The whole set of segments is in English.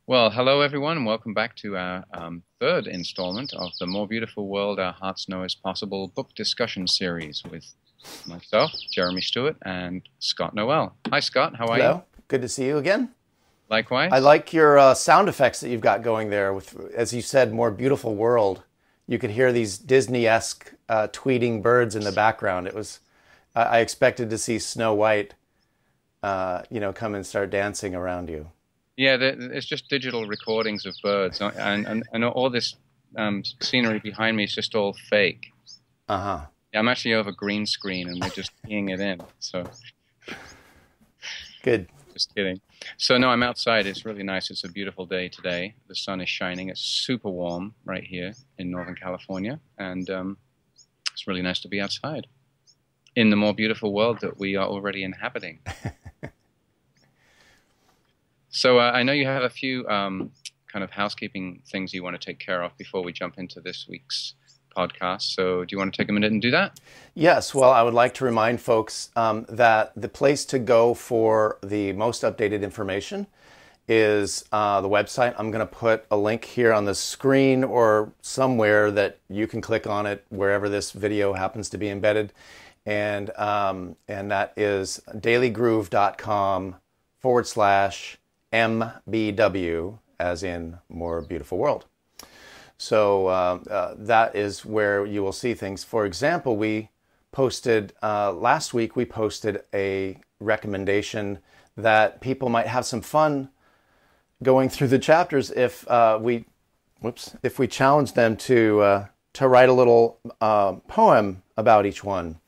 Well, hello everyone, and welcome back to our third installment of the More Beautiful World Our Hearts Know Is Possible book discussion series with myself, Jeremy Stuart, and Scott Noelle. Hi, Scott. How are you? Hello, good to see you again. I Likewise. like your sound effects that you've got going there with, as you said, more beautiful world. You could hear these Disney-esque tweeting birds in the background. I expected to see Snow White, come and start dancing around you. Yeah, it's just digital recordings of birds, and all this scenery behind me is just all fake. Uh-huh. Yeah, I'm actually over green screen, and we're just keying it in. So, Good. just kidding. So no, I'm outside. It's really nice. It's a beautiful day today. The sun is shining. It's super warm right here in Northern California, and it's really nice to be outside in the more beautiful world that we are already inhabiting. So I know you have a few kind of housekeeping things you want to take care of before we jump into this week's podcast. So do you want to take a minute and do that? Yes, well, I would like to remind folks that the place to go for the most updated information is the website. I'm going to put a link here on the screen or somewhere that you can click on it wherever this video happens to be embedded. And that is dailygroove.com/MBW, as in More Beautiful World. So that is where you will see things. For example, we posted last week, we posted a recommendation that people might have some fun going through the chapters if we challenge them to write a little poem about each one.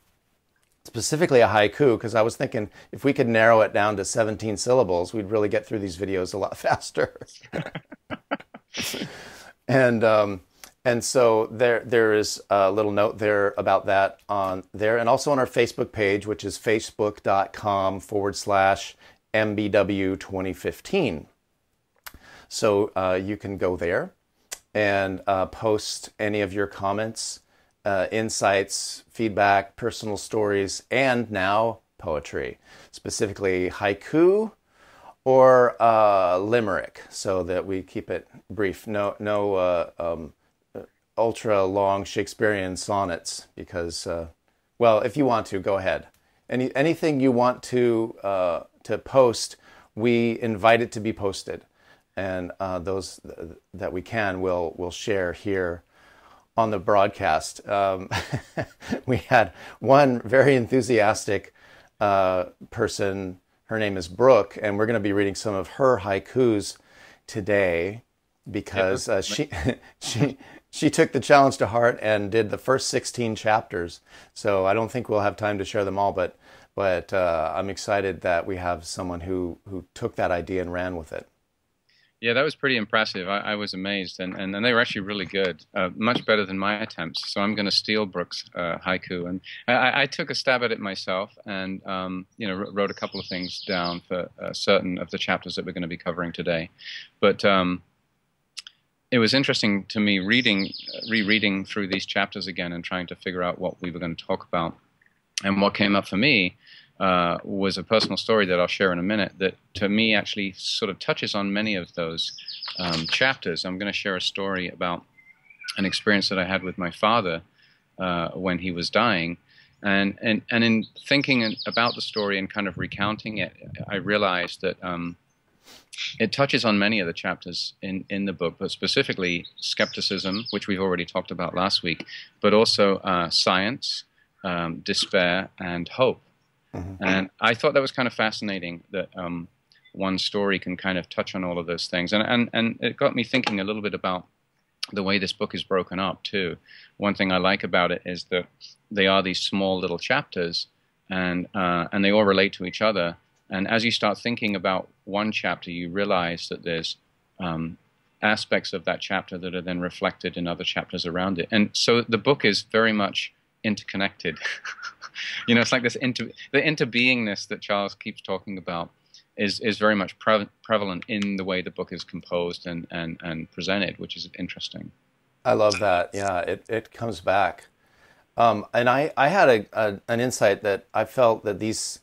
Specifically a haiku, because I was thinking if we could narrow it down to 17 syllables, we'd really get through these videos a lot faster. And so there is a little note there about that on there, and also on our Facebook page, which is facebook.com/MBW2015. So you can go there and post any of your comments, insights, feedback, personal stories, and now poetry, specifically haiku or limerick, so that we keep it brief. No ultra long Shakespearean sonnets, because well, if you want to, go ahead. Anything you want to post, we invite it to be posted, and those that we can, we'll share here on the broadcast. We had one very enthusiastic person. Her name is Brooke, and we're going to be reading some of her haikus today because she took the challenge to heart and did the first 16 chapters. So I don't think we'll have time to share them all, but I'm excited that we have someone who took that idea and ran with it. Yeah, that was pretty impressive. I was amazed, and they were actually really good, much better than my attempts. So I'm going to steal Brooke's haiku, and I took a stab at it myself, and wrote a couple of things down for certain of the chapters that we're going to be covering today. But it was interesting to me rereading through these chapters again and trying to figure out what we were going to talk about. And what came up for me was a personal story that I'll share in a minute that to me actually sort of touches on many of those chapters. I'm going to share a story about an experience that I had with my father when he was dying. And in thinking about the story and kind of recounting it, I realized that it touches on many of the chapters in the book, but specifically skepticism, which we've already talked about last week, but also science, despair, and hope. Mm-hmm. And I thought that was kind of fascinating that one story can kind of touch on all of those things. And it got me thinking a little bit about the way this book is broken up, too. One thing I like about it is that they are these small little chapters, and they all relate to each other. And as you start thinking about one chapter, you realize that there's aspects of that chapter that are then reflected in other chapters around it. And so the book is very much interconnected. It's like the interbeingness that Charles keeps talking about is very much prevalent in the way the book is composed and presented, which is interesting. I love that. Yeah, it comes back. And I had an insight that I felt that these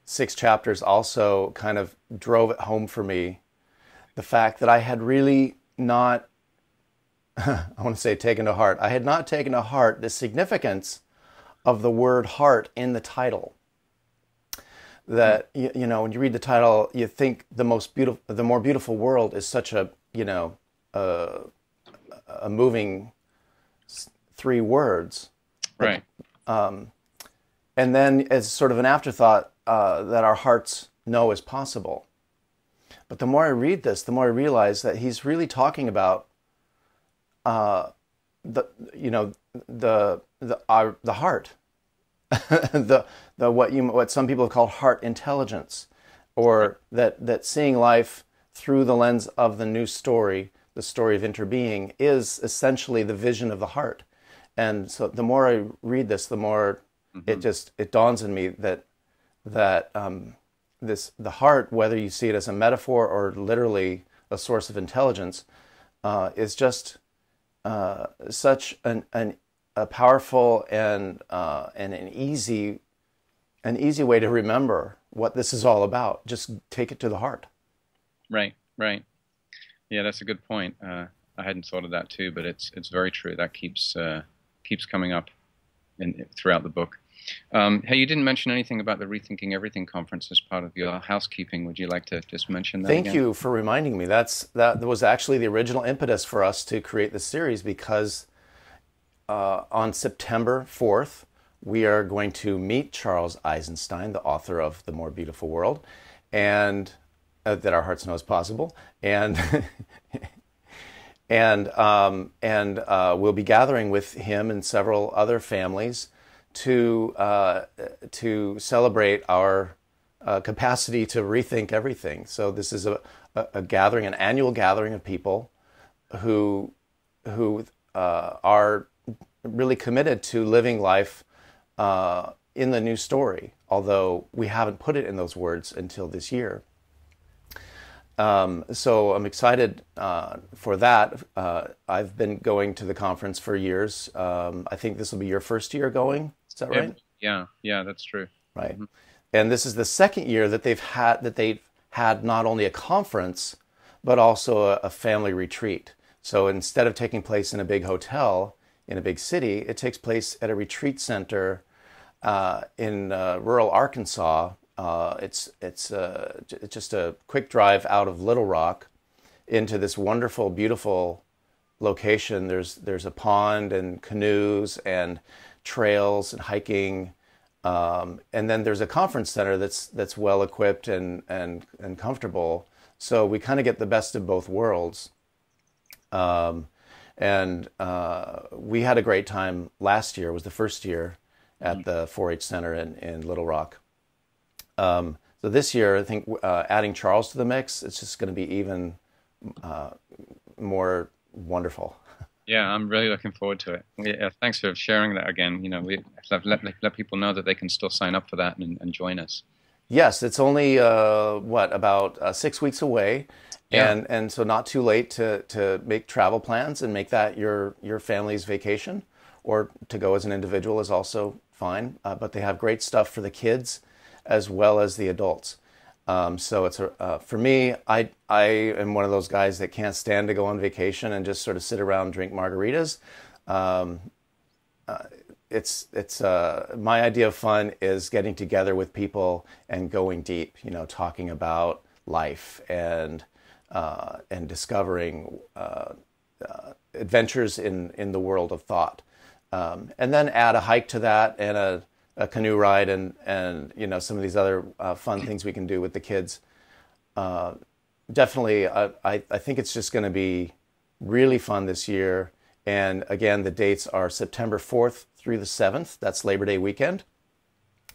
6 chapters also kind of drove it home for me the fact that I had really not, I want to say taken to heart, I had not taken to heart the significance of the word heart in the title. That, you know, when you read the title, you think the more beautiful world is such a, you know, a moving three words. Right. And then as sort of an afterthought, that our hearts know is possible. But the more I read this, the more I realize that he's really talking about the heart, what some people have called heart intelligence, or that seeing life through the lens of the new story, the story of interbeing, is essentially the vision of the heart. And so the more I read this, the more it dawns on me that the heart, whether you see it as a metaphor or literally a source of intelligence, is just such a powerful and an easy way to remember what this is all about. Just take it to the heart. Right, right. Yeah, that's a good point. I hadn't thought of that too, but it's very true. That keeps coming up throughout the book. Hey, you didn't mention anything about the Rethinking Everything conference as part of your housekeeping. Would you like to just mention that Thank again? you for reminding me. That was actually the original impetus for us to create this series, because on September 4th, we are going to meet Charles Eisenstein, the author of The More Beautiful World, and that our hearts know is possible, and we'll be gathering with him and several other families to celebrate our capacity to rethink everything. So this is a gathering, an annual gathering of people who are really committed to living life in the new story, although we haven't put it in those words until this year. So I'm excited for that. I've been going to the conference for years. I think this will be your first year going. Is that right? Yeah, that's true. Right. Mm-hmm. And this is the second year that they've had not only a conference, but also a family retreat. So instead of taking place in a big hotel in a big city, it takes place at a retreat center in rural Arkansas. It's just a quick drive out of Little Rock into this wonderful, beautiful location. There's a pond and canoes and trails and hiking, and then there's a conference center that's well equipped and comfortable. So we kind of get the best of both worlds. And we had a great time last year. It was the first year at the 4-H Center in Little Rock. So this year, I think adding Charles to the mix, it's just going to be even more wonderful. Yeah, I'm really looking forward to it. Yeah, thanks for sharing that again. You know, we let people know that they can still sign up for that and join us. Yes, it's only about 6 weeks away, yeah. and so not too late to make travel plans and make that your family's vacation, or to go as an individual is also fine. But they have great stuff for the kids as well as the adults. So it's for me, I am one of those guys that can't stand to go on vacation and just sort of sit around and drink margaritas. It's my idea of fun is getting together with people and going deep, you know, talking about life and discovering adventures in the world of thought, and then add a hike to that and a canoe ride and you know, some of these other fun things we can do with the kids. Definitely, I think it's just going to be really fun this year. And again, the dates are September 4th through the 7th. That's Labor Day weekend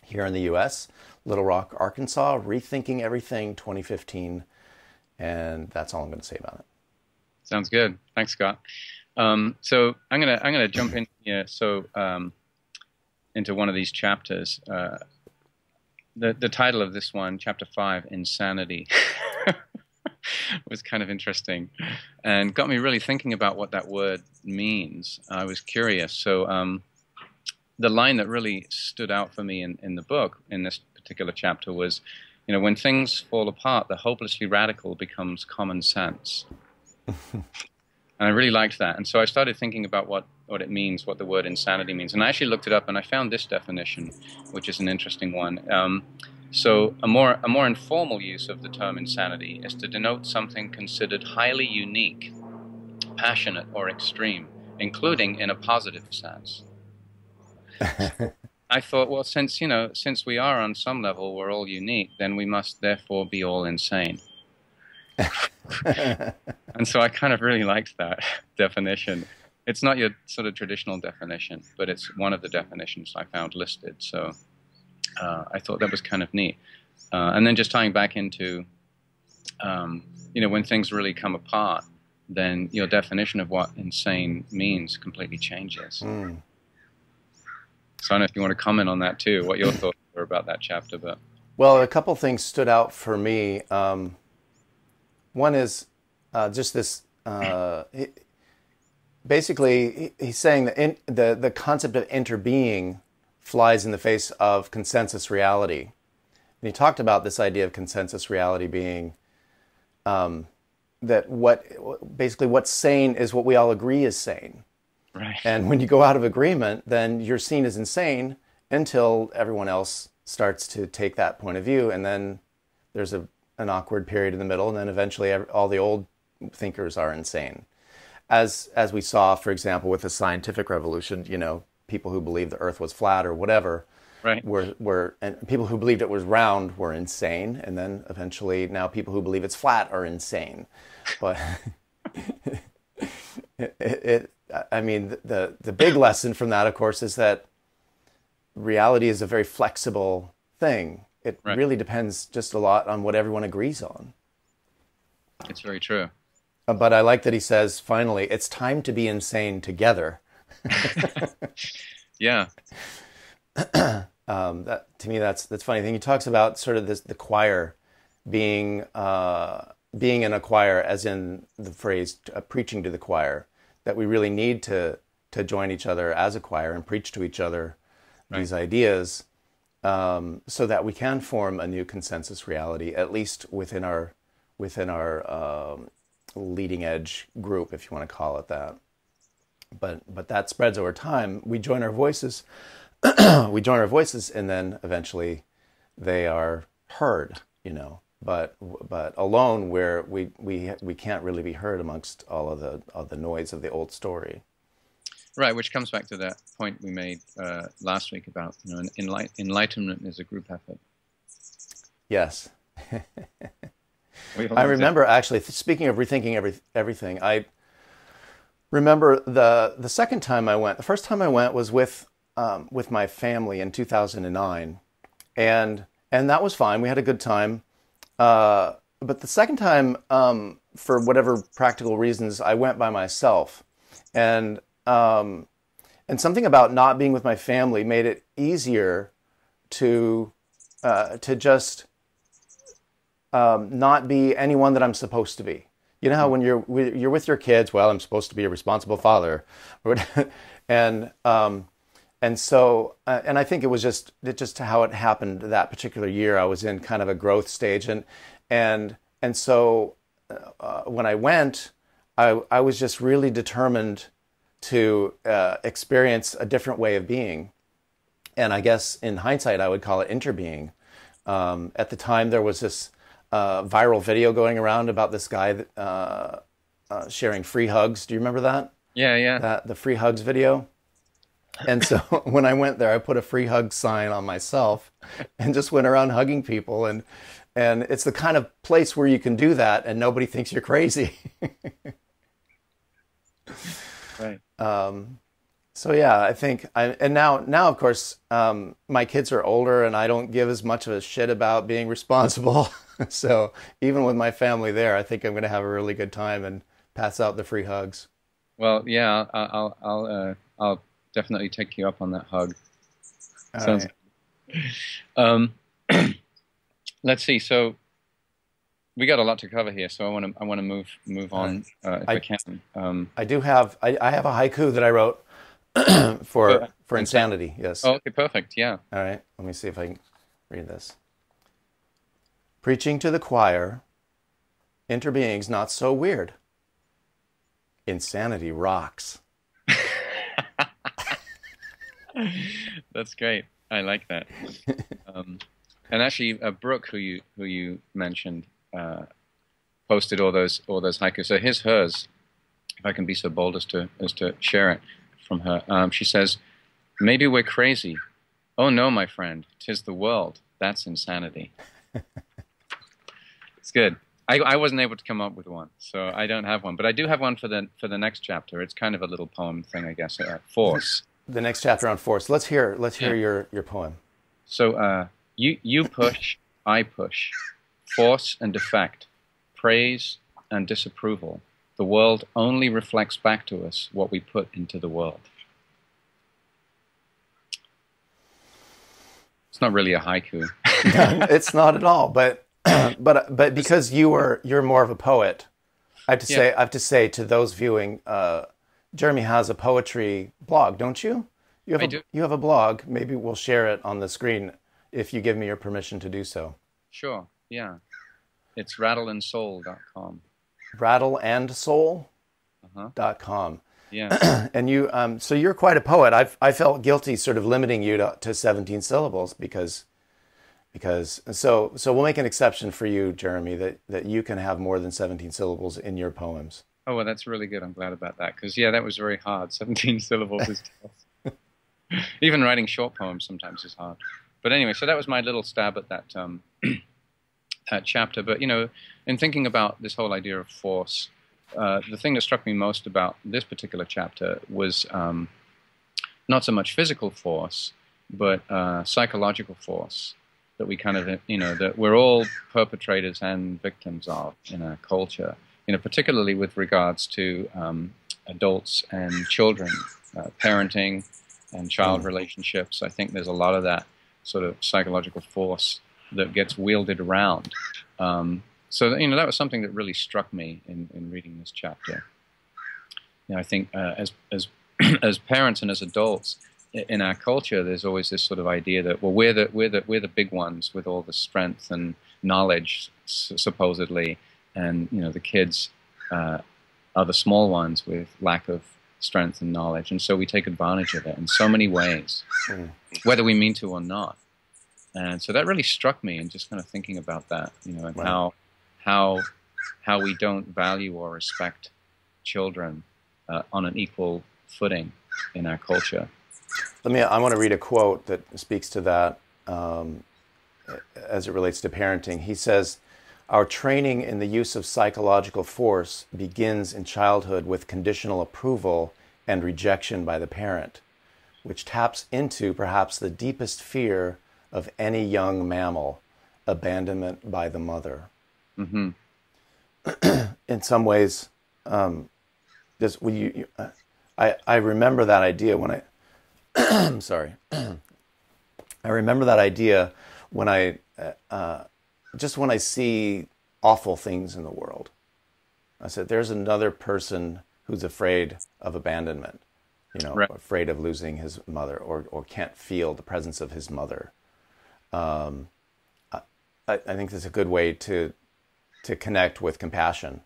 here in the U.S. Little Rock, Arkansas, Rethinking Everything 2015. And that's all I'm going to say about it. Sounds good. Thanks, Scott. So I'm gonna jump in here. So into one of these chapters. The title of this one, Chapter 5, Insanity, was kind of interesting and got me really thinking about what that word means. I was curious. So the line that really stood out for me in the book, in this particular chapter, was when things fall apart, the hopelessly radical becomes common sense. And I really liked that. And so I started thinking about what it means, what the word insanity means. And I actually looked it up, and I found this definition, which is an interesting one. So a more informal use of the term insanity is to denote something considered highly unique, passionate, or extreme, including in a positive sense. I thought, well, since we are on some level, we're all unique, then we must therefore be all insane. And so I kind of really liked that definition. It's not your sort of traditional definition, but it's one of the definitions I found listed. So I thought that was kind of neat. And then just tying back into, when things really come apart, then your definition of what insane means completely changes. Mm. So I don't know if you want to comment on that too, what your thoughts were about that chapter. But well, a couple things stood out for me. One is just this. Basically, he's saying that the concept of interbeing flies in the face of consensus reality. And he talked about this idea of consensus reality being that what's sane is what we all agree is sane. Right. And when you go out of agreement, then you're seen as insane until everyone else starts to take that point of view, and then there's an awkward period in the middle, and then eventually all the old thinkers are insane. As we saw, for example, with the scientific revolution, people who believed the Earth was flat or whatever, right, and people who believed it was round were insane, and then eventually now people who believe it's flat are insane. But the big lesson from that, of course, is that reality is a very flexible thing. It right. really depends just a lot on what everyone agrees on. It's very true. But I like that he says, finally, it's time to be insane together. Yeah. To me, that's funny thing. He talks about sort of the choir being in a choir, as in the phrase preaching to the choir, that we really need to join each other as a choir and preach to each other right. these ideas, so that we can form a new consensus reality, at least within our leading edge group, if you want to call it that. But that spreads over time. We join our voices, and then eventually they are heard, But alone, where we can't really be heard amongst all of the noise of the old story. Right, which comes back to that point we made last week about enlightenment is a group effort. Yes. I remember actually, speaking of rethinking everything, I remember the second time I went. The first time I went was with my family in 2009, and that was fine. We had a good time. But the second time, for whatever practical reasons, I went by myself, and something about not being with my family made it easier to just not be anyone that I'm supposed to be. You know how when you're with your kids, well, I'm supposed to be a responsible father, and so I think it was just how it happened that particular year. I was in kind of a growth stage, and so when I went, I was just really determined to experience a different way of being, and I guess in hindsight I would call it interbeing. At the time, there was this viral video going around about this guy sharing free hugs. Do you remember that? Yeah. The free hugs video. And so when I went there, I put a free hug sign on myself and just went around hugging people. And it's the kind of place where you can do that and nobody thinks you're crazy. Right. So yeah, I think now of course, my kids are older and I don't give as much of a shit about being responsible. So even with my family there, I think I'm going to have a really good time and pass out the free hugs. Well, yeah, I'll definitely take you up on that hug. Sounds right. Let's see. So we got a lot to cover here, so I want to move on if I can. I have a haiku that I wrote for insanity. Yes. Oh, okay, perfect. Yeah. All right. Let me see if I can read this. Preaching to the choir, interbeing's not so weird. Insanity rocks. That's great. I like that. And actually, Brooke, who you mentioned, posted all those haikus. So here's hers. If I can be so bold as to share it from her. She says, "Maybe we're crazy. Oh no, my friend, 'tis the world. That's insanity." It's good. I wasn't able to come up with one, so I don't have one. But I do have one for the next chapter. It's kind of a little poem thing, I guess. Force. The next chapter on force. Let's hear your poem. So you push, I push. Force and effect, praise and disapproval. The world only reflects back to us what we put into the world. It's not really a haiku. It's not at all, but because you're more of a poet, I have to say to those viewing, Jeremy has a poetry blog, don't you? I do. You have a blog. Maybe we'll share it on the screen if you give me your permission to do so. Sure. Yeah. It's rattleandsoul.com. Rattleandsoul.com. Yeah. And you, so you're quite a poet. I felt guilty sort of limiting you to 17 syllables because so we'll make an exception for you, Jeremy, that you can have more than 17 syllables in your poems. Oh, well, that's really good. I'm glad about that. Because, yeah, that was very hard. 17 syllables is tough. Even writing short poems sometimes is hard. But anyway, so that was my little stab at that that chapter. But, you know, in thinking about this whole idea of force, the thing that struck me most about this particular chapter was not so much physical force, but psychological force that we kind of, you know, that we're all perpetrators and victims of in our culture, you know, particularly with regards to adults and children, parenting and child relationships. I think there's a lot of that sort of psychological force that gets wielded around. So, you know, that was something that really struck me in reading this chapter. You know, I think as parents and as adults in our culture, there's always this sort of idea that, well, we're the big ones with all the strength and knowledge, supposedly, and, you know, the kids are the small ones with lack of strength and knowledge, and so we take advantage of it in so many ways, whether we mean to or not. And so that really struck me, and just kind of thinking about that, you know, and how we don't value or respect children on an equal footing in our culture. I want to read a quote that speaks to that as it relates to parenting. He says, "Our training in the use of psychological force begins in childhood with conditional approval and rejection by the parent, which taps into perhaps the deepest fear of any young mammal, abandonment by the mother." Mm-hmm. In some ways, I remember that idea when I'm sorry. I remember that idea when I see awful things in the world. I said, there's another person who's afraid of abandonment, you know, right, afraid of losing his mother, or can't feel the presence of his mother. I think that's a good way to connect with compassion,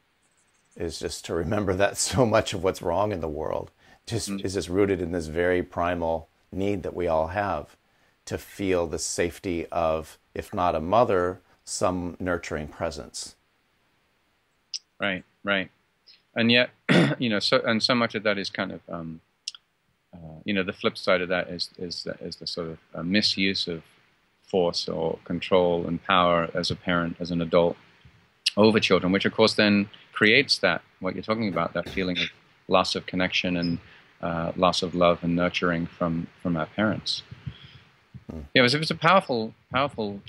is just to remember that so much of what's wrong in the world is just rooted in this very primal need that we all have to feel the safety of, if not a mother, some nurturing presence. Right, right. And yet, you know, so much of that is kind of, you know, the flip side of that is the sort of misuse of force or control and power as a parent, as an adult, over children, which of course then creates that, what you're talking about, that feeling of loss of connection and loss of love and nurturing from our parents. Yeah, it was a powerful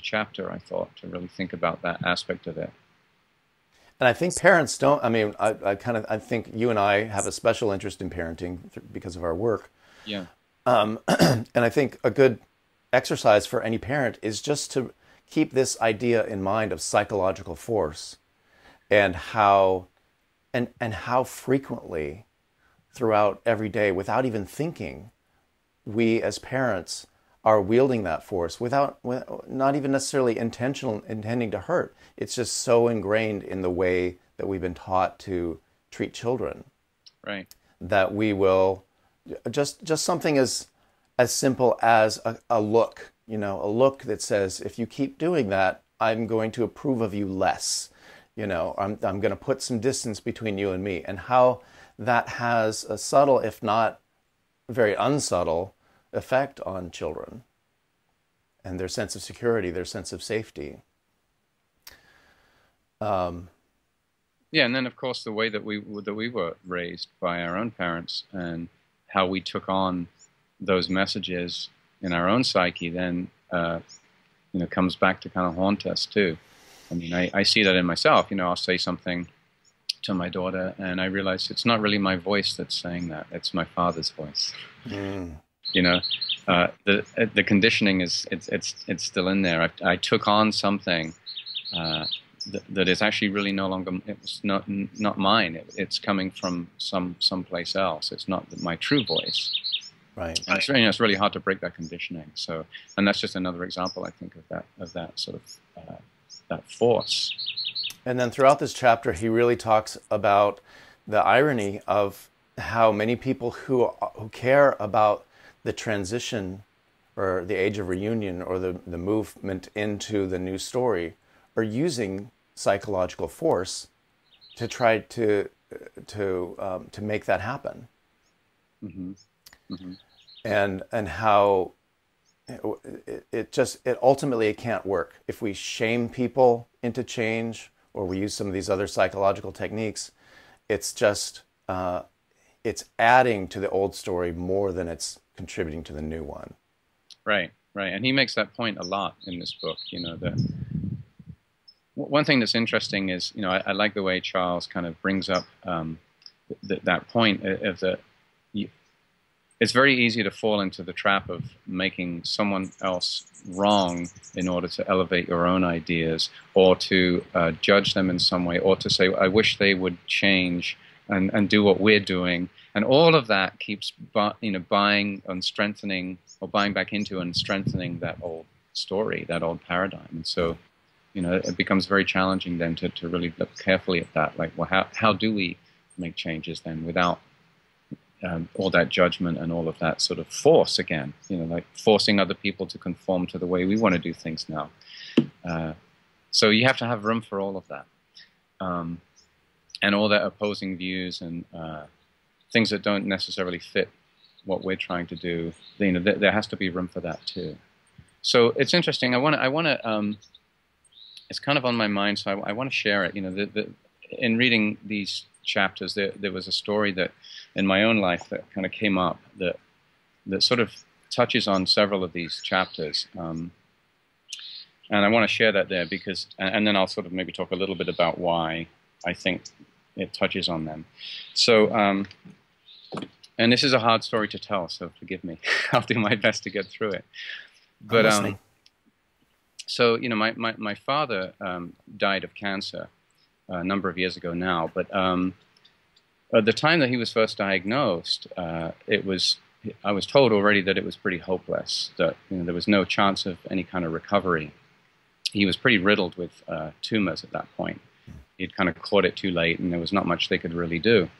chapter, I thought, to really think about that aspect of it. And I think parents don't, I mean, I think you and I have a special interest in parenting because of our work. Yeah. And I think a good exercise for any parent is just to keep this idea in mind of psychological force, and how frequently throughout every day, without even thinking, we as parents are wielding that force without, not even necessarily intending to hurt. It's just so ingrained in the way that we've been taught to treat children, right? That we will just something as simple as a look, you know, a look that says, if you keep doing that, I'm going to approve of you less. You know, I'm going to put some distance between you and me, and how that has a subtle, if not very unsubtle, effect on children and their sense of security, their sense of safety. Yeah, and then of course the way that we were raised by our own parents and how we took on those messages in our own psyche, then you know, comes back to kind of haunt us too. I mean, I see that in myself. You know, I'll say something to my daughter, and I realize it's not really my voice that's saying that; it's my father's voice. Mm. You know, the conditioning it's still in there. I took on something that is actually really no longer. It's not mine. It's coming from someplace else. It's not my true voice. Right. And it's, you know, it's really hard to break that conditioning. So, and that's just another example, I think, of that sort of that force. And then throughout this chapter, he really talks about the irony of how many people who care about the transition or the age of reunion or the movement into the new story are using psychological force to try to make that happen. Mm-hmm. Mm-hmm. And how it ultimately it can't work if we shame people into change, or we use some of these other psychological techniques. It's just it's adding to the old story more than it's contributing to the new one. Right, right, and he makes that point a lot in this book. You know, that one thing that's interesting is, you know, I like the way Charles kind of brings up that point of the. It's very easy to fall into the trap of making someone else wrong in order to elevate your own ideas, or to judge them in some way, or to say, I wish they would change and do what we're doing. And all of that keeps buying and strengthening, or buying back into and strengthening that old story, that old paradigm. And so, you know, it becomes very challenging then to really look carefully at that. Like, well, how do we make changes then without all that judgment and all of that sort of force again, you know, like forcing other people to conform to the way we want to do things now. So you have to have room for all of that. And all that opposing views and things that don't necessarily fit what we're trying to do, you know, there has to be room for that too. So it's interesting. I want to it's kind of on my mind, so I want to share it. You know, in reading these chapters, there was a story that in my own life that kind of came up that sort of touches on several of these chapters, and I want to share that there because, and then I'll sort of maybe talk a little bit about why I think it touches on them. So, and this is a hard story to tell, so forgive me. I'll do my best to get through it. But so, you know, my father died of cancer a number of years ago now, but at the time that he was first diagnosed, I was told already that it was pretty hopeless, that, you know, there was no chance of any kind of recovery. He was pretty riddled with tumors at that point. He'd kind of caught it too late, and there was not much they could really do.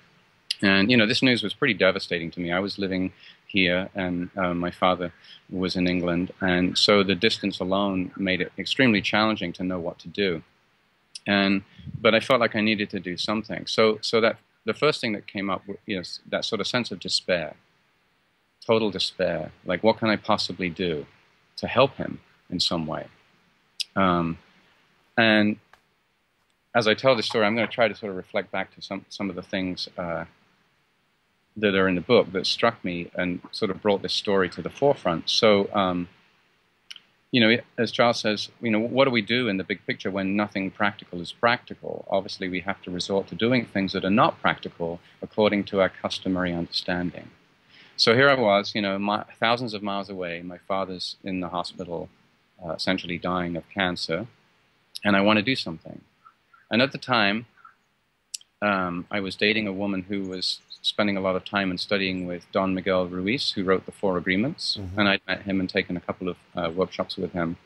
And, you know, this news was pretty devastating to me. I was living here, and my father was in England, and so the distance alone made it extremely challenging to know what to do. But I felt like I needed to do something. So that the first thing that came up, you know, that sort of sense of despair, total despair. Like, what can I possibly do to help him in some way? And as I tell this story, I'm going to try to sort of reflect back to some of the things that are in the book that struck me and sort of brought this story to the forefront. So, you know, as Charles says, you know, what do we do in the big picture when nothing practical is practical? Obviously, we have to resort to doing things that are not practical according to our customary understanding. So here I was, you know, thousands of miles away. My father's in the hospital, essentially dying of cancer, and I want to do something. And at the time, I was dating a woman who was spending a lot of time and studying with Don Miguel Ruiz, who wrote the Four Agreements, and I'd met him and taken a couple of workshops with him.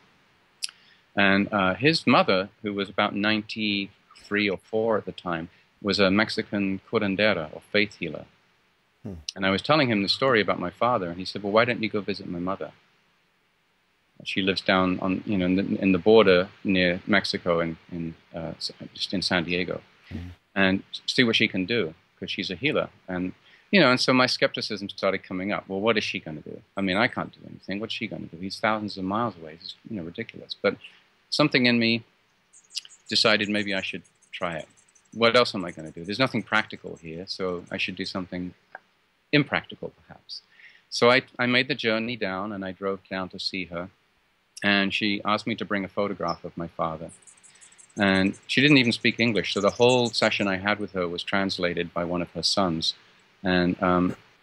And his mother, who was about 93 or 4 at the time, was a Mexican curandera, or faith healer. And I was telling him the story about my father, and he said, well, why don't you go visit my mother? She lives down on, you know, in the border near Mexico, just in San Diego, and see what she can do, because she's a healer. And, you know, and so my skepticism started coming up. Well, what is she going to do? I mean, I can't do anything. What's she going to do? He's thousands of miles away. It's, you know, ridiculous. But something in me decided maybe I should try it. What else am I going to do? There's nothing practical here, so I should do something impractical, perhaps. So I made the journey down, and I drove down to see her. And she asked me to bring a photograph of my father. And she didn't even speak English, so the whole session I had with her was translated by one of her sons. And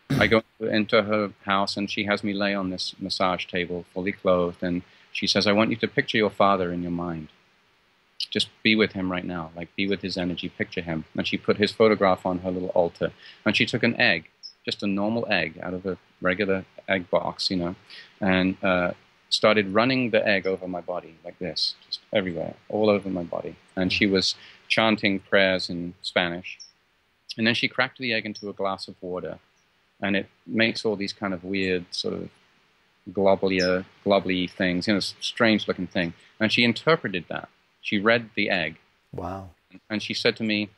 I go into her house, and she has me lay on this massage table, fully clothed, and she says, I want you to picture your father in your mind. Just be with him right now, like be with his energy, picture him. And she put his photograph on her little altar. And she took an egg, just a normal egg out of a regular egg box, you know, and started running the egg over my body like this, just everywhere, all over my body. And she was chanting prayers in Spanish. And then she cracked the egg into a glass of water, and it makes all these kind of weird sort of globby things, you know, strange looking thing. And she interpreted that. She read the egg. Wow. And she said to me,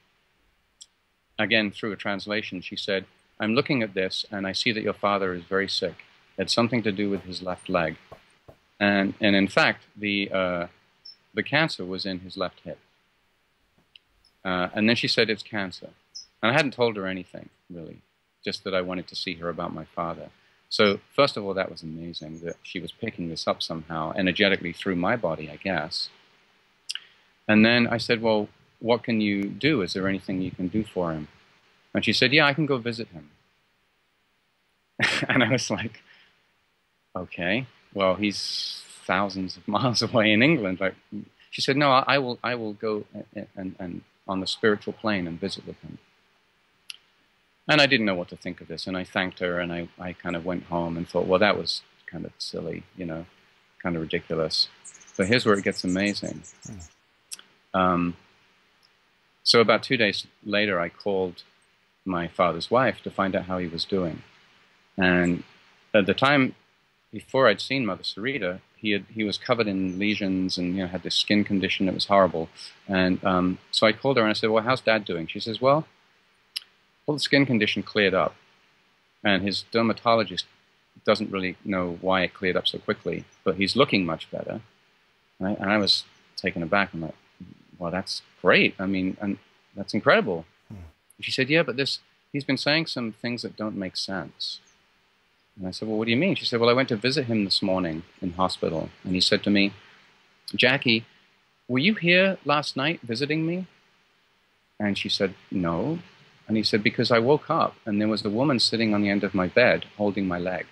again, through a translation, she said, I'm looking at this, and I see that your father is very sick. It's something to do with his left leg. And in fact, the cancer was in his left hip. And then she said it's cancer. And I hadn't told her anything, really, just that I wanted to see her about my father. So first of all, that was amazing that she was picking this up somehow, energetically through my body, I guess. And then I said, well, what can you do? Is there anything you can do for him? And she said, yeah, I can go visit him. And I was like, okay. Well, he's thousands of miles away in England. Like, she said, no, I will go and on the spiritual plane and visit with him. And I didn't know what to think of this, and I thanked her, and I kind of went home and thought, well, that was kind of silly, you know, kind of ridiculous. But here's where it gets amazing. So about 2 days later, I called my father's wife to find out how he was doing. And at the time, before I'd seen Mother Sarita, he was covered in lesions and, you know, had this skin condition that was horrible. And so I called her and I said, well, how's Dad doing? She says, well, the skin condition cleared up. And his dermatologist doesn't really know why it cleared up so quickly, but he's looking much better. And I was taken aback. I'm like, well, that's great. I mean, and that's incredible. She said, yeah, but he's been saying some things that don't make sense. And I said, well, what do you mean? She said, well, I went to visit him this morning in hospital, and he said to me, Jackie, were you here last night visiting me? And she said, no. And he said, because I woke up, and there was a woman sitting on the end of my bed holding my leg.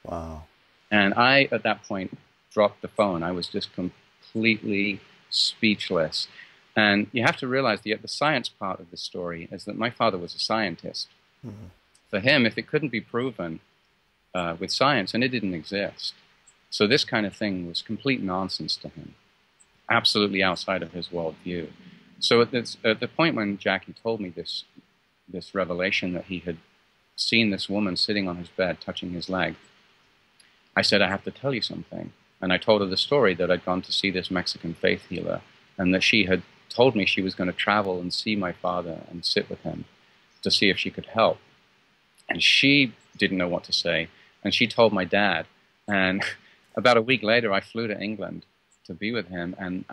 Wow. And I, at that point, dropped the phone. I was just completely speechless. And you have to realize the science part of the story is that my father was a scientist. For him, if it couldn't be proven with science, and it didn't exist. So this kind of thing was complete nonsense to him, absolutely outside of his worldview. So at the point when Jackie told me this revelation that he had seen this woman sitting on his bed touching his leg, I said, I have to tell you something. And I told her the story that I'd gone to see this Mexican faith healer, and that she had told me she was going to travel and see my father and sit with him to see if she could help. And she didn't know what to say. And she told my dad. And about a week later, I flew to England to be with him. And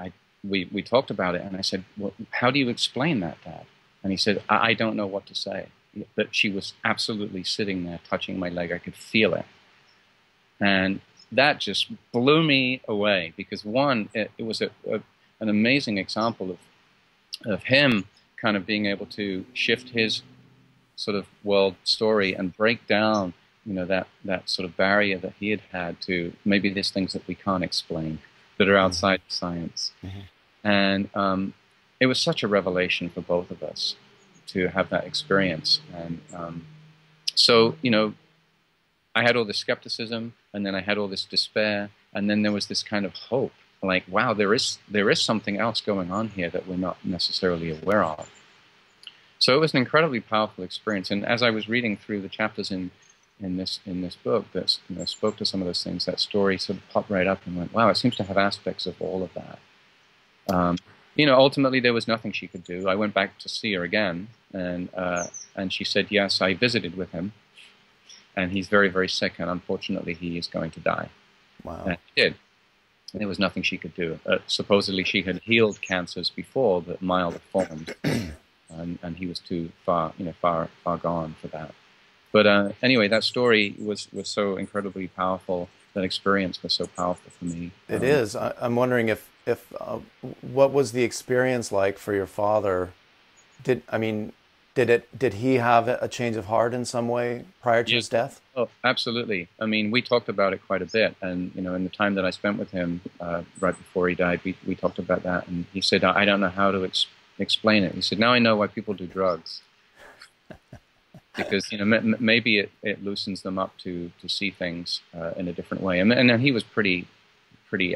we talked about it. And I said, well, how do you explain that, Dad? And he said, I don't know what to say. But she was absolutely sitting there touching my leg. I could feel it. And that just blew me away. Because one, it was an amazing example of him kind of being able to shift his sort of world story and break down, you know, that sort of barrier that he had to maybe there's things that we can't explain that are outside of science. And it was such a revelation for both of us. to have that experience. And so, you know, I had all this skepticism, and then I had all this despair, and then there was this kind of hope, like, wow, there is something else going on here that we're not necessarily aware of. So it was an incredibly powerful experience. And as I was reading through the chapters in this book that, you know, spoke to some of those things, that story sort of popped right up and went, wow, it seems to have aspects of all of that. You know, ultimately there was nothing she could do. I went back to see her again, and she said, yes, I visited with him, and he's very, very sick, and unfortunately he is going to die. Wow. And he did. And there was nothing she could do. Supposedly she had healed cancers before, but milder forms, and he was too far, you know, far gone for that. But anyway, that story was so incredibly powerful. That experience was so powerful for me. It is. I'm wondering if what was the experience like for your father? Did he have a change of heart in some way prior to his death? Oh, absolutely. I mean, we talked about it quite a bit, and you know, in the time that I spent with him right before he died, we talked about that, and he said, I don't know how to explain it. He said, now I know why people do drugs. Because, you know, maybe it loosens them up to see things in a different way. And then he was pretty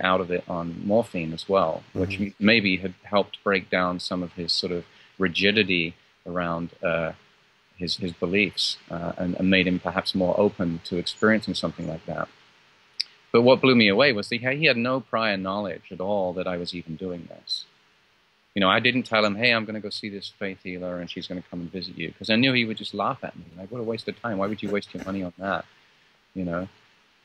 out of it on morphine as well, which maybe had helped break down some of his sort of rigidity around his beliefs and made him perhaps more open to experiencing something like that. But what blew me away was that he had no prior knowledge at all that I was even doing this. You know, I didn't tell him, hey, I'm going to go see this faith healer and she's going to come and visit you, because I knew he would just laugh at me. Like, what a waste of time. Why would you waste your money on that? You know?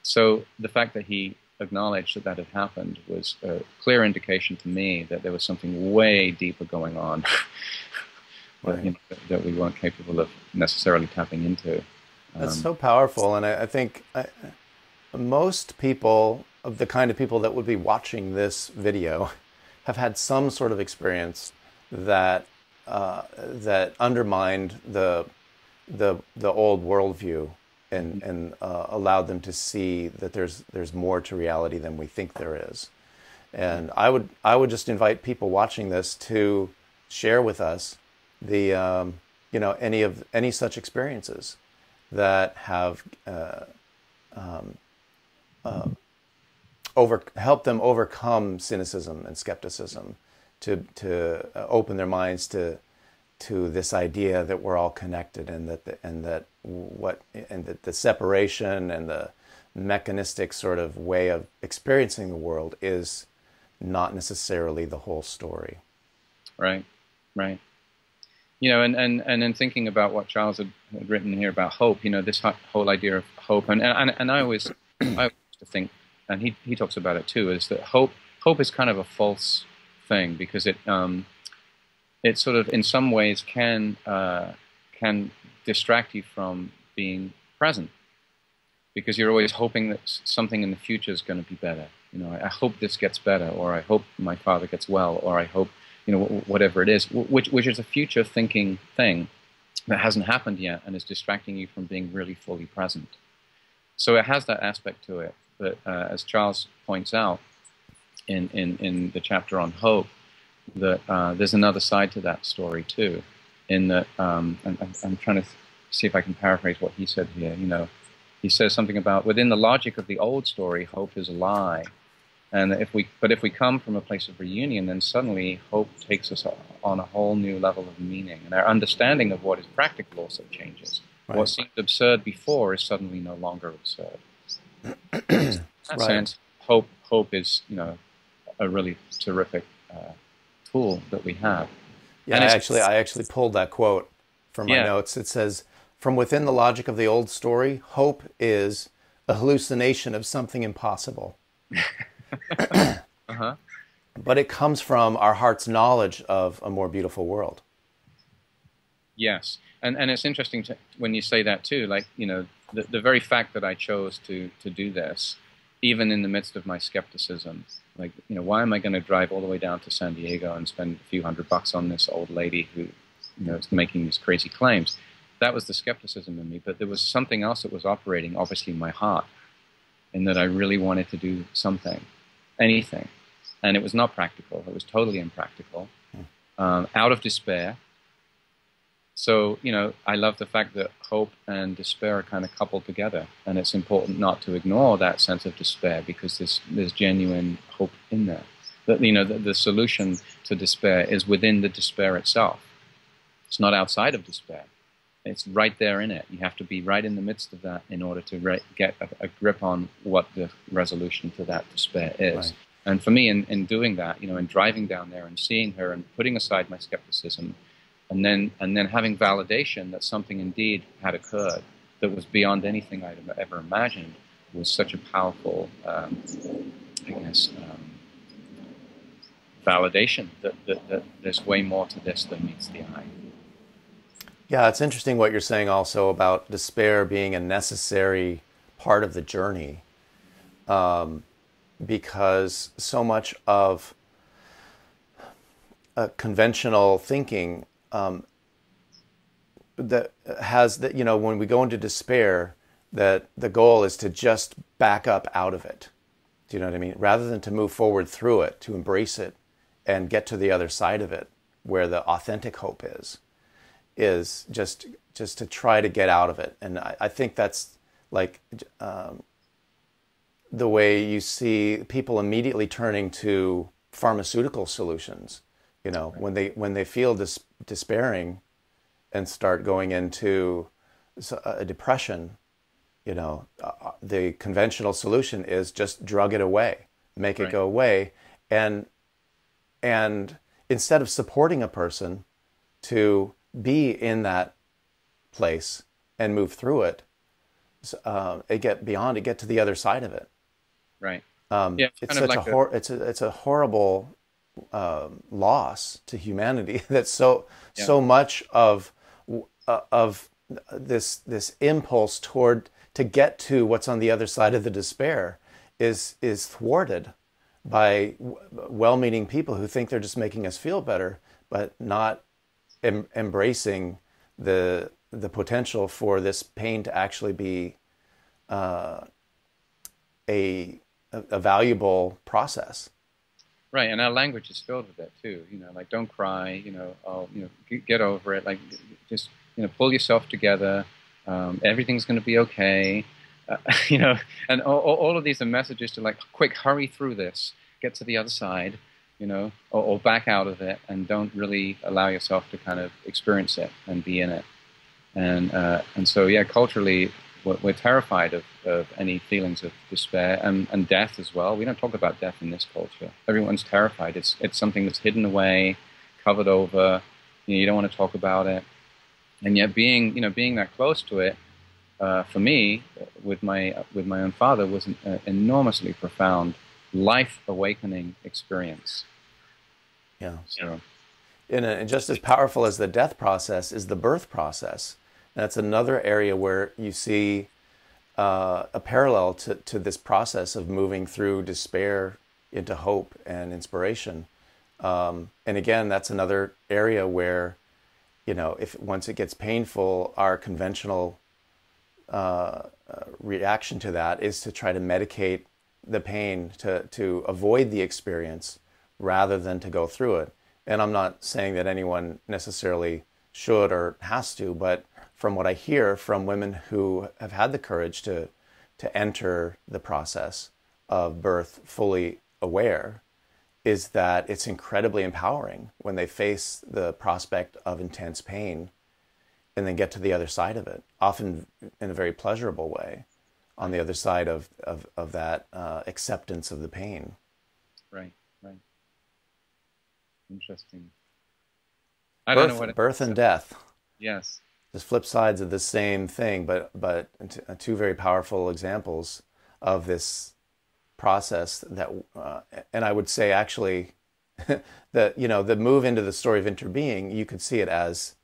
So the fact that he acknowledged that had happened was a clear indication to me that there was something way deeper going on that, you know, that we weren't capable of necessarily tapping into. That's so powerful. And I think most people, of the kind of people that would be watching this video, have had some sort of experience that that undermined the old worldview and allowed them to see that there's more to reality than we think there is. And I would just invite people watching this to share with us the you know, any such experiences that have help them overcome cynicism and skepticism, to open their minds to this idea that we're all connected, and that the separation and the mechanistic sort of way of experiencing the world is not necessarily the whole story. Right. You know, and in thinking about what Charles had written here about hope, you know, this whole idea of hope, and I always think, and he talks about it too, is that hope is kind of a false thing, because it sort of in some ways can distract you from being present, because you're always hoping that something in the future is going to be better. You know, I hope this gets better, or I hope my father gets well, or I hope, you know, whatever it is, which is a future thinking thing that hasn't happened yet and is distracting you from being really fully present. So it has that aspect to it. But as Charles points out in the chapter on hope, that there's another side to that story too, in that, I'm trying to see if I can paraphrase what he said here. You know, he says something about, within the logic of the old story, hope is a lie. And if we come from a place of reunion, then suddenly hope takes us on a whole new level of meaning, and our understanding of what is practical also changes. Right. What seemed absurd before is suddenly no longer absurd. In that sense, hope is, you know, a really terrific tool that we have. Yeah, I actually pulled that quote from my notes. It says, "From within the logic of the old story, hope is a hallucination of something impossible." But it comes from our heart's knowledge of a more beautiful world. Yes, and it's interesting when you say that too. Like, you know, the very fact that I chose to do this, even in the midst of my skepticism, like, you know, why am I going to drive all the way down to San Diego and spend a few $100 on this old lady who, you know, is making these crazy claims? That was the skepticism in me, but there was something else that was operating, obviously my heart, in that I really wanted to do something, anything. And it was not practical. It was totally impractical. Out of despair. So, I love the fact that hope and despair are kind of coupled together, and it's important not to ignore that sense of despair because there's genuine hope in there. That the solution to despair is within the despair itself. It's not outside of despair. It's right there in it. You have to be right in the midst of that in order to get a grip on what the resolution to that despair is. Right. And for me, in doing that, in driving down there and seeing her and putting aside my skepticism, and then having validation that something indeed had occurred that was beyond anything I'd ever imagined, was such a powerful, I guess, validation that there's way more to this than meets the eye. Yeah, it's interesting what you're saying also about despair being a necessary part of the journey, because so much of conventional thinking that has that, when we go into despair, that the goal is to just back up out of it. Do you know what I mean? Rather than to move forward through it, to embrace it and get to the other side of it, where the authentic hope is just to try to get out of it. And I think that's like the way you see people immediately turning to pharmaceutical solutions. When they feel despairing and start going into a depression, the conventional solution is just drug it away, make it go away, and instead of supporting a person to be in that place and move through it, get to the other side of it. Right. It's a horrible loss to humanity that so much of this impulse to get to what's on the other side of the despair is thwarted by well-meaning people who think they're just making us feel better, but not embracing the potential for this pain to actually be a valuable process. Right, and our language is filled with that too. Like don't cry. Get over it. Like just pull yourself together. Everything's going to be okay. And all of these are messages to like, quick, hurry through this, get to the other side, or back out of it, and don't really allow yourself to kind of experience it and be in it. And so culturally, we're terrified of any feelings of despair and death as well. We don't talk about death in this culture. Everyone's terrified. It's something that's hidden away, covered over. You don't want to talk about it. And yet, being that close to it, for me, with my own father, was an enormously profound, life-awakening experience. Yeah. So, and just as powerful as the death process is the birth process. That's another area where you see a parallel to this process of moving through despair into hope and inspiration. And again, that's another area where, if once it gets painful, our conventional reaction to that is to try to medicate the pain to avoid the experience rather than to go through it. And I'm not saying that anyone necessarily should or has to, but from what I hear from women who have had the courage to enter the process of birth fully aware, is that it's incredibly empowering when they face the prospect of intense pain and then get to the other side of it, often in a very pleasurable way, on the other side of that acceptance of the pain. Right. Interesting. Birth and death. Yes. The flip sides of the same thing, but two very powerful examples of this process that, and I would say actually, the move into the story of interbeing, you could see it as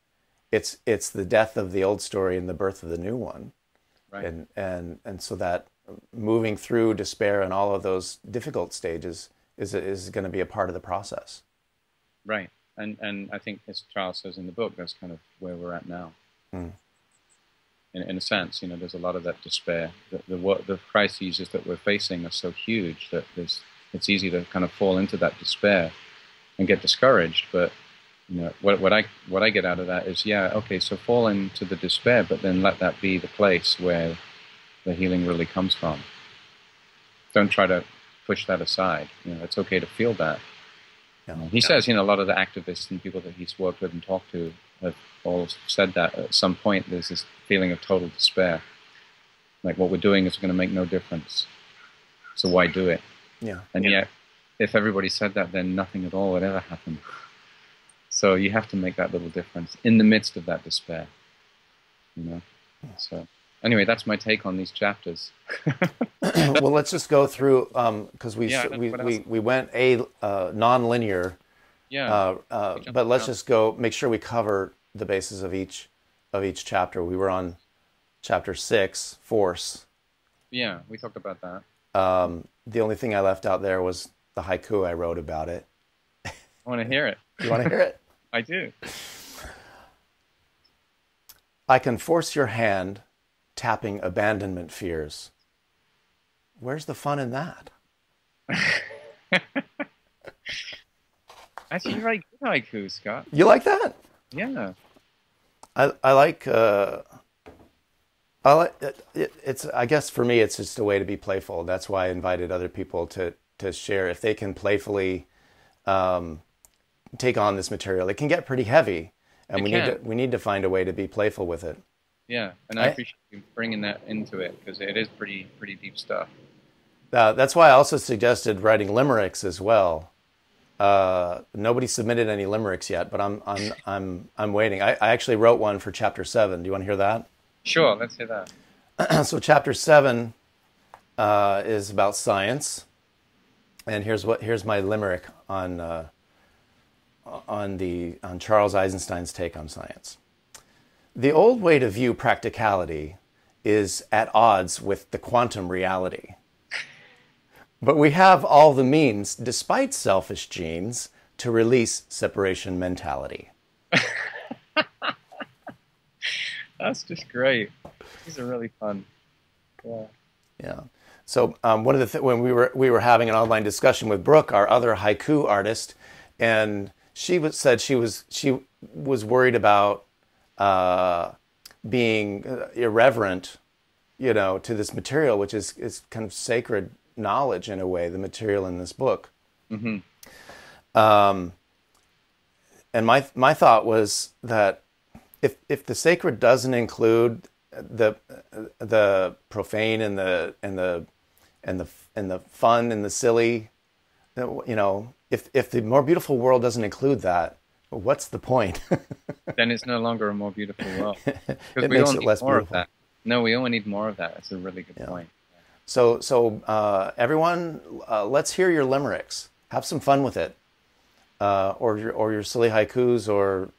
it's the death of the old story and the birth of the new one, right? And so that moving through despair and all of those difficult stages is going to be a part of the process, right? And I think, as Charles says in the book, that's kind of where we're at now. Mm. In a sense, there's a lot of that despair. The crises that we're facing are so huge that it's easy to kind of fall into that despair and get discouraged. But You know, what I get out of that is, yeah, okay, so fall into the despair, but then let that be the place where the healing really comes from. Don't try to push that aside. You know, it's okay to feel that. Yeah. He says, you know, a lot of the activists and people that he's worked with and talked to have all said that at some point there's this feeling of total despair. Like, what we're doing is going to make no difference. So why do it? Yeah. And yet, if everybody said that, then nothing at all would ever happen. So you have to make that little difference in the midst of that despair. You know? So anyway, that's my take on these chapters. Well, let's just go through, because we went non-linear. Yeah. But let's just go make sure we cover the bases of each chapter. We were on chapter 6, force. Yeah, we talked about that. The only thing I left out there was the haiku I wrote about it. I want to hear it. You want to hear it? I do. I can force your hand, tapping abandonment fears. Where's the fun in that? Actually, you write good haiku, Scott. You like that? Yeah. I like it's. I guess for me, it's just a way to be playful. That's why I invited other people to share if they can playfully take on this material. It can get pretty heavy, and we need to find a way to be playful with it. Yeah, and I appreciate you bringing that into it because it is pretty deep stuff. That's why I also suggested writing limericks as well. Nobody submitted any limericks yet, but I'm waiting. I actually wrote one for chapter 7. Do you want to hear that? Sure, let's hear that. So chapter 7 is about science, and here's my limerick on Charles Eisenstein's take on science. The old way to view practicality is at odds with the quantum reality. But we have all the means, despite selfish genes, to release separation mentality. That's just great. These are really fun. Yeah. Yeah. So one of the when we were having an online discussion with Brooke, our other haiku artist, and she said she was worried about being irreverent, you know, to this material, which is kind of sacred knowledge in a way, the material in this book. Mm-hmm. And my thought was that if the sacred doesn't include the profane and the fun and the silly, you know, if the more beautiful world doesn't include that, what's the point? Then it's no longer a more beautiful world. It makes it less beautiful. Of that. No, we only need more of that. That's a really good point. So everyone, let's hear your limericks. Have some fun with it, or your silly haikus, or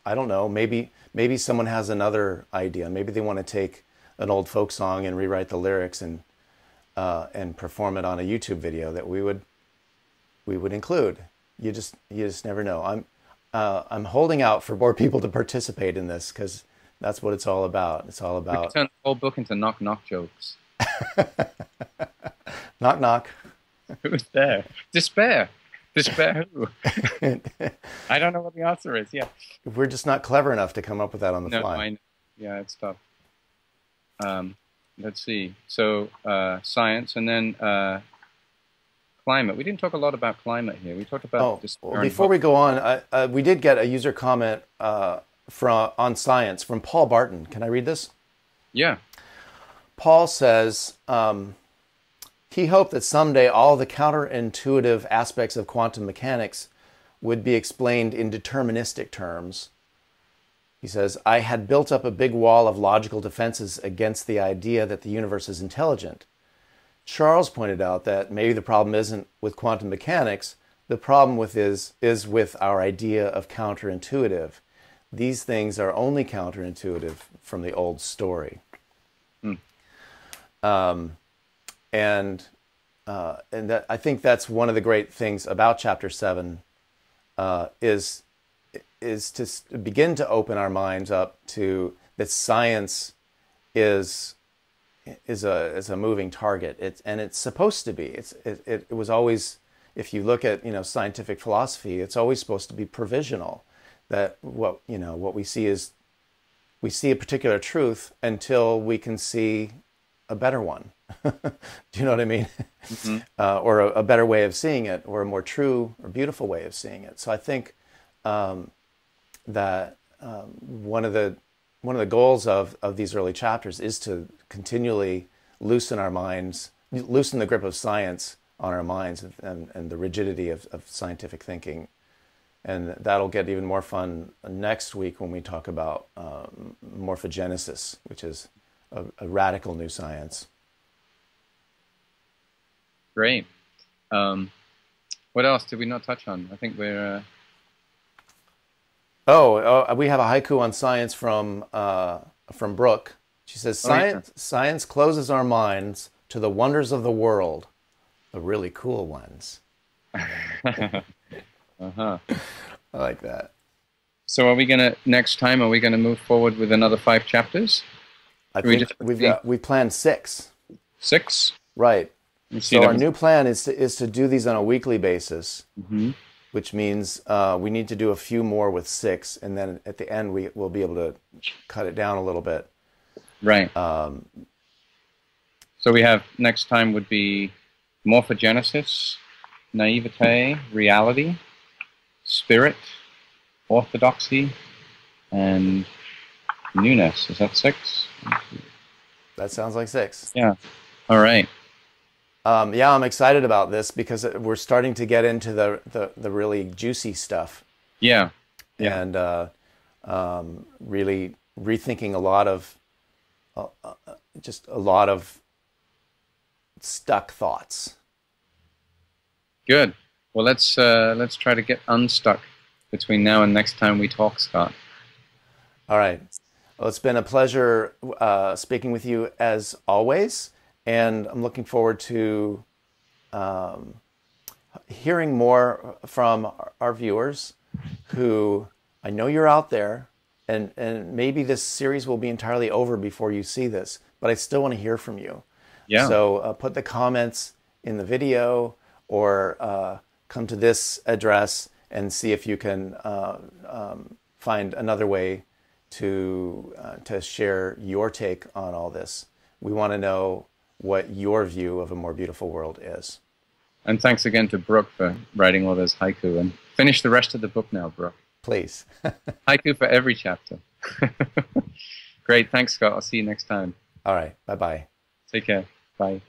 I don't know. Maybe someone has another idea. Maybe they want to take an old folk song and rewrite the lyrics and perform it on a YouTube video that we would include. You just never know. I'm holding out for more people to participate in this because that's what it's all about. It's all about. We can turn the whole book into knock jokes. Knock knock. Who's there? Despair. Despair who? I don't know what the answer is. Yeah. We're just not clever enough to come up with that on the fly. Yeah, it's tough. Let's see. So science, and then climate. We didn't talk a lot about climate here. We talked about. Well, before we go on, we did get a user comment on science from Paul Barton. Can I read this? Yeah. Paul says he hoped that someday all the counterintuitive aspects of quantum mechanics would be explained in deterministic terms. He says, I had built up a big wall of logical defenses against the idea that the universe is intelligent. Charles pointed out that maybe the problem isn't with quantum mechanics, the problem is with our idea of counterintuitive. These things are only counterintuitive from the old story. And that, I think that's one of the great things about Chapter 7 is to begin to open our minds up to that science is a moving target. It's supposed to be. It was always if you look at, scientific philosophy, it's always supposed to be provisional. That what we see is, we see a particular truth until we can see a better one. Do you know what I mean? Mm-hmm. Or a better way of seeing it, or a more true or beautiful way of seeing it. So I think that one of the goals of these early chapters is to continually loosen our minds, loosen the grip of science on our minds, and the rigidity of scientific thinking. And that'll get even more fun next week when we talk about morphogenesis, which is a radical new science. Great. What else did we not touch on? I think we're... we have a haiku on science from Brooke. She says, Science closes our minds to the wonders of the world, the really cool ones. Uh-huh. I like that. So next time, are we going to move forward with another 5 chapters? I think we planned 6. 6? Right. So our new plan is to do these on a weekly basis, mm-hmm. which means we need to do a few more with 6, and then at the end we'll be able to cut it down a little bit. Right. So we have, next time would be morphogenesis, naivete, reality, spirit, orthodoxy, and newness. Is that 6? That sounds like 6. Yeah. All right. Yeah, I'm excited about this because we're starting to get into the really juicy stuff. Yeah. And really rethinking a lot of stuck thoughts. Good. Well, let's try to get unstuck between now and next time we talk, Scott. All right. Well, it's been a pleasure speaking with you as always, and I'm looking forward to hearing more from our viewers, who I know you're out there, and maybe this series will be entirely over before you see this, but I still want to hear from you. Yeah. So put the comments in the video, or come to this address and see if you can find another way to share your take on all this. We want to know what your view of a more beautiful world is. And thanks again to Brooke for writing all those haiku. And finish the rest of the book now, Brooke. Please. Haiku for every chapter. Great. Thanks, Scott. I'll see you next time. All right. Bye-bye. Take care. Bye.